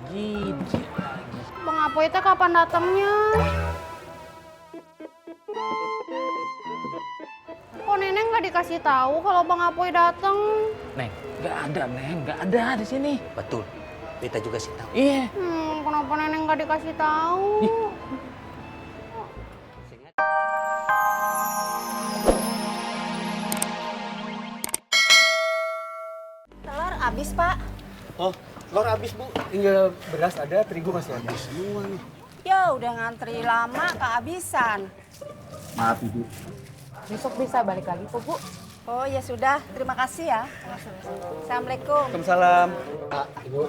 lagi, dia lagi. Bang Apoy teh kapan datangnya? Kok Neneng nggak dikasih tahu kalau Bang Apoy datang? Neng, nggak ada, Neng. Nggak ada di sini. Betul. Beta juga sih tahu. Iya. Kenapa Neneng nggak dikasih tahu? Telur habis, Pak. Oh, telur habis, Bu. Tinggal beras ada, terigu masih ada. Semua nih. Ya udah ngantri lama kehabisan. Maaf, Ibu. Besok bisa balik lagi kok, Bu. Oh ya sudah, terima kasih ya. Assalamualaikum. Waalaikumsalam. Pak, Ibu,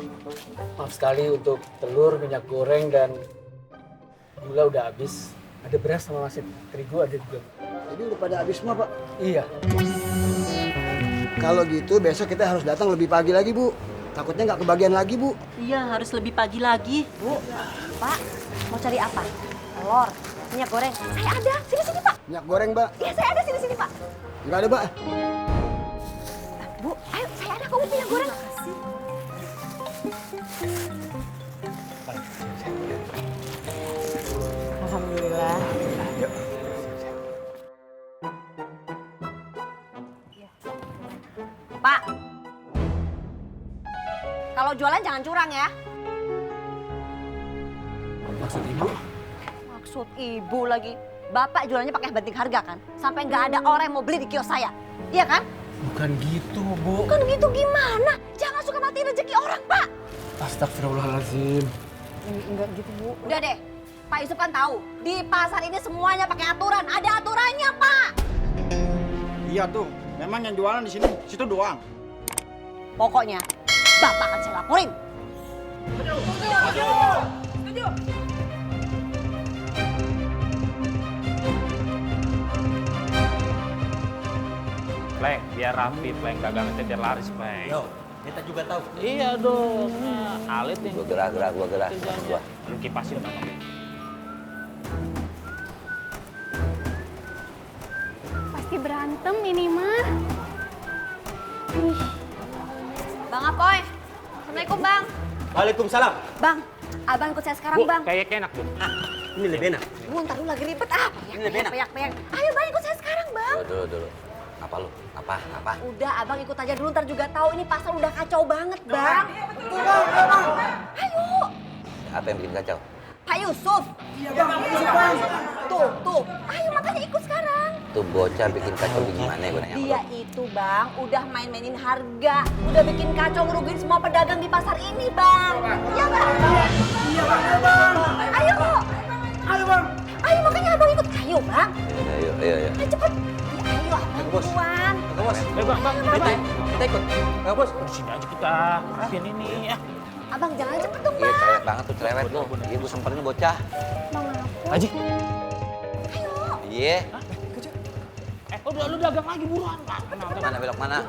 maaf sekali untuk telur, minyak goreng, dan gula udah habis. Ada beras sama masih terigu ada juga. Jadi udah pada habis semua, Pak. Iya. Kalau gitu besok kita harus datang lebih pagi lagi, Bu. Takutnya nggak kebagian lagi, Bu. Iya, harus lebih pagi lagi. Bu, Pak, mau cari apa? Telur, minyak goreng. Saya ada, sini-sini Pak. Minyak goreng, Mbak. Iya, saya ada, sini-sini Pak. Nggak ada, Mbak. Bu, ayo, saya ada kamu minyak goreng. Makasih. Alhamdulillah. Pak, kalau jualan jangan curang ya. Maksud Ibu? Maksud ibu lagi. Bapak jualannya pakai banting harga kan? Sampai nggak ada orang yang mau beli di kios saya. Iya kan? Bukan gitu, Bu. Bukan gitu gimana? Jangan suka matiin rezeki orang, Pak. Astagfirullahaladzim. Enggak gitu, Bu. Udah deh, Pak Yusuf kan tahu. Di pasar ini semuanya pakai aturan. Ada aturannya, Pak. Iya tuh, memang yang jualan di sini, situ doang. Pokoknya, Bapak akan saya laporin. Pleng, biar rapi, Pleng. Dagangannya biar laris, Pleng. Yo, kita juga tahu. Iya dong. Nah, Alit yang Gua gerak, gua gerak. kerjanya. Lu kipasin sama dia. Pasti berantem ini mah. Bang Apoy, Assalamualaikum, Bang. Waalaikumsalam. Bang, abang ikut saya sekarang, Bu, Bang. kayaknya enak, Bu. Ini lebih enak. Bu, ntar lu lagi ribet. Ini lebih enak. Peyak. Ayo, Bang, ikut saya sekarang, Bang. Dulu. Apa lu? Apa? Udah, abang ikut aja dulu, ntar juga tahu ini pasar udah kacau banget, Bang. Ayo, Apa yang bikin kacau? Pak Yusuf. Iya, Bang. Tuh. Ayo, makanya ikut sekarang. Tuh bocah bikin kacau gimana ya gue nanya sama Dia itu, Bang, udah main-mainin harga. Udah bikin kacau ngerugiin semua pedagang di pasar ini, Bang. Iya, Bang? Iya, Bang. Ayo, Bang. Ayo, makanya abang ikut. Ayo, Bang. lu. Ayo. Ayo, cepet. Ya, ayo, abang duluan. Bos. Bang. Kita ikut. Ayo, Bos. Di sini aja kita. Rapiin ini ya. Abang jangan cepet dong, Iya, Bang. cerewet banget tuh, cerewet lu. Iya, gue semperin bocah. Bang Apoy. Haji. Ayo. Iya. Udah lu dagang lagi buruan, Bang. Mana belok mana?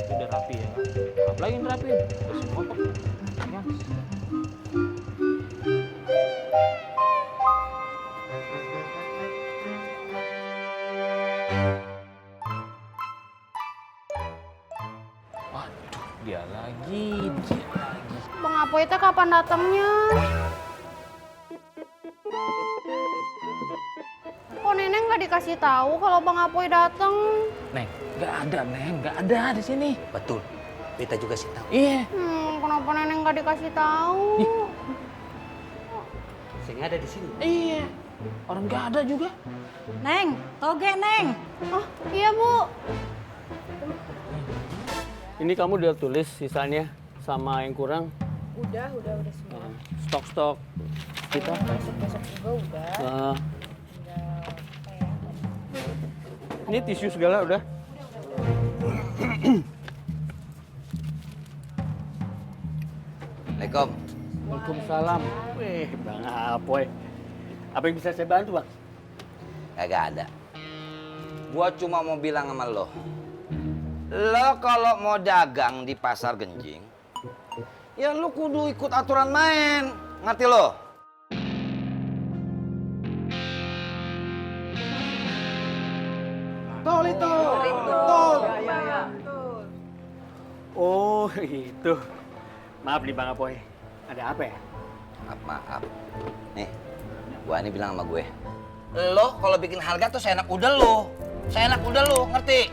Udah rapi ya. Apalagi yang rapi? Udah semua kok. Ya. Waduh, dia lagi. Bang Apoy teh kapan datangnya? Kok Neneng nggak dikasih tahu kalau Bang Apoy datang? Neng, nggak ada, Neng. Nggak ada di sini. Betul. Beta juga sih tahu. Iya. Kenapa Neneng nggak dikasih tahu? Saya nggak ada di sini. Iya. Orang nggak ada juga. Neng, toge, Neng. Oh, iya, Bu. Ini kamu udah tulis sisanya sama yang kurang? Udah semua. Stok-stok kita? Besok juga udah. Nah. Ini tisu segala udah? Assalamualaikum. Waalaikumsalam. Wih, Bang Apoy. Apa yang bisa saya bantu, Bang? Kagak ada. Gua cuma mau bilang sama lo. Lo kalau mau dagang di pasar Genjing, ya lo kudu ikut aturan main. Ngerti lo? Tol itu. Oh, itu. Maaf nih Bang Apoy. Ada apa ya? Maaf. Nih, Bu Ani bilang sama gue. Lo kalau bikin harga tuh seenak udah lo. Seenak udah lo, ngerti?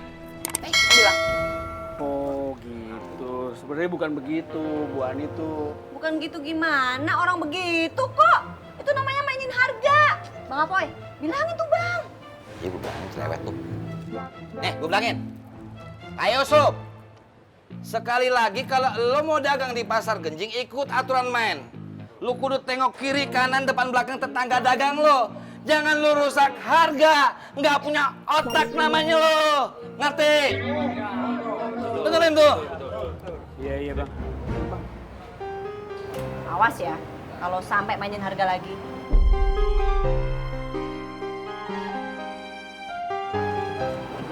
Bilang. Oh, gitu. Sebenarnya bukan begitu, Bu Ani tuh. Bukan gitu gimana, orang begitu kok. Itu namanya mainin harga. Bang Apoy, bilangin tuh Bang. Iya, gue bilangin cerewet tuh. Nih, gue bilangin. Ayo, Sob. Sekali lagi kalau lo mau dagang di pasar Genjing, ikut aturan main. Lu kudu tengok kiri, kanan, depan, belakang tetangga dagang lo. Jangan lo rusak harga. Nggak punya otak namanya lo. Ngerti? Dengerin tuh. Iya, Bang. Awas ya, kalau sampai mainin harga lagi.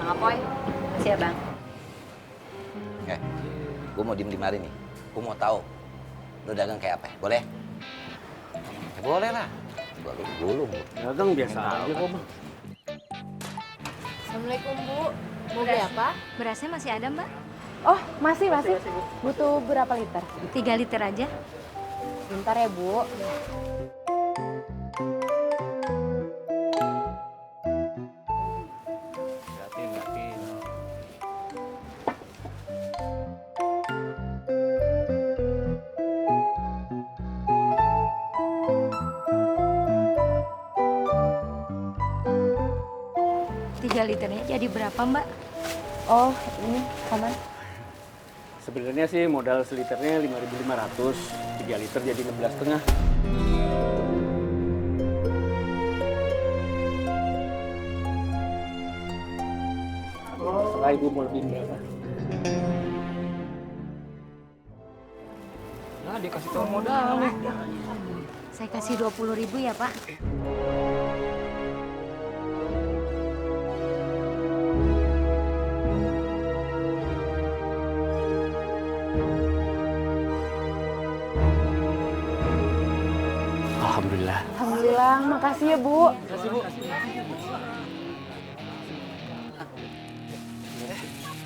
Bang Apoy, makasih ya Bang. Gue mau diem di mari nih. Gue mau tahu lo dagang kayak apa? Boleh? Ya, boleh lah. Gue gulung. Dagang biasa aja kok, Bang. Assalamualaikum Bu. Mau beli apa? Berasnya masih ada, Mbak? Oh, masih. Butuh berapa liter? 3 liter aja. Bentar ya Bu. Liatin. 3 liternya jadi berapa, Mbak? Oh, ini kapan? Sebenarnya sih modal seliternya 5.500, 3 liter jadi 16,5. Setelah Ibu mau lebih berapa? Nah, dikasih tahu modal nih. Saya kasih 20.000 ya, Pak. Alhamdulillah. Alhamdulillah, makasih ya Bu.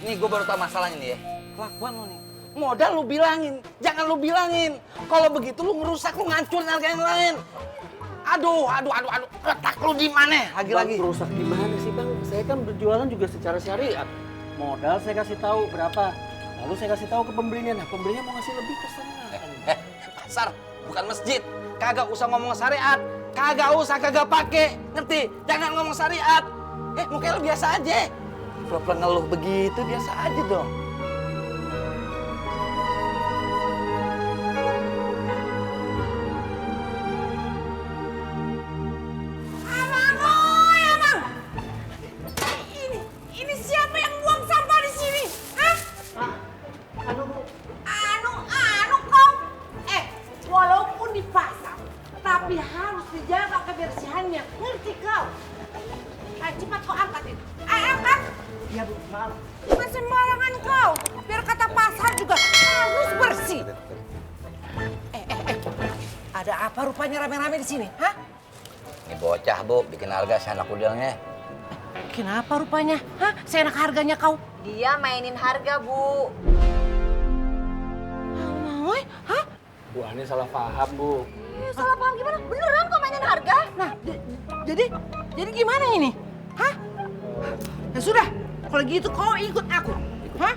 Nih gue baru tau masalahnya nih ya. Kelakuan lo nih. Modal lu bilangin, jangan lu bilangin. Kalau begitu lu ngerusak, lu ngancurin harga yang lain. Aduh. Letak lu di mana? Lagi-lagi. Bang, rusak di mana sih, Bang? Saya kan berjualan juga secara syariat. Modal saya kasih tahu berapa. Lalu saya kasih tahu ke pembelinya. Nah, pembelinya mau ngasih lebih terserah. Pasar bukan masjid. Kagak usah ngomong syariat. Kagak pakai. Ngerti? Jangan ngomong syariat. Mukanya lu biasa aja. Pura-pura ngeluh begitu biasa aja dong. Ini siapa yang buang sampah di sini? Hah? Anu kau. Walaupun di pasar, tapi harus dijaga kebersihannya. Ngerti kau? Cepat kau angkat itu. Angkat. Iya Bu, maaf. Cuma sembarangan kau. Biar kata pasar juga harus bersih. Ada apa rupanya rame-rame di sini? Hah? Ini bocah, Bu, bikin harga seenak udelnya. Kenapa rupanya? Hah? Seenak harganya kau? Dia mainin harga, Bu. Amoy? Hah? Bu Ani salah paham, Bu. Salah paham gimana? Beneran kok mainin harga? Nah, jadi gimana ini? Hah? Ya sudah, kalau gitu kau ikut aku. Hah?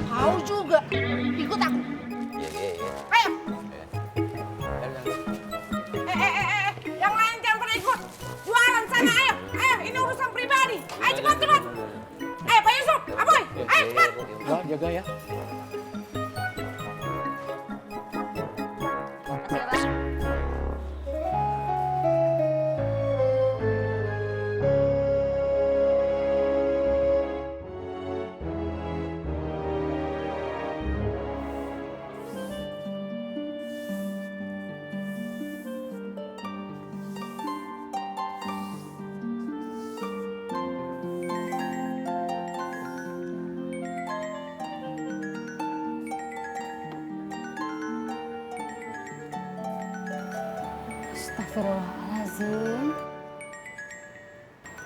Kau juga ikut aku. Iya. Ayo. Yang lain jangan pada ikut. Jualan sana, ayo. Ini urusan pribadi. Ayo cepat. Ayo, Pak Yusuf, Aboy, ayo cepat. Jaga ya. Astagfirullahaladzim.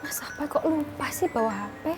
Mas Apoy kok lupa sih bawa HP?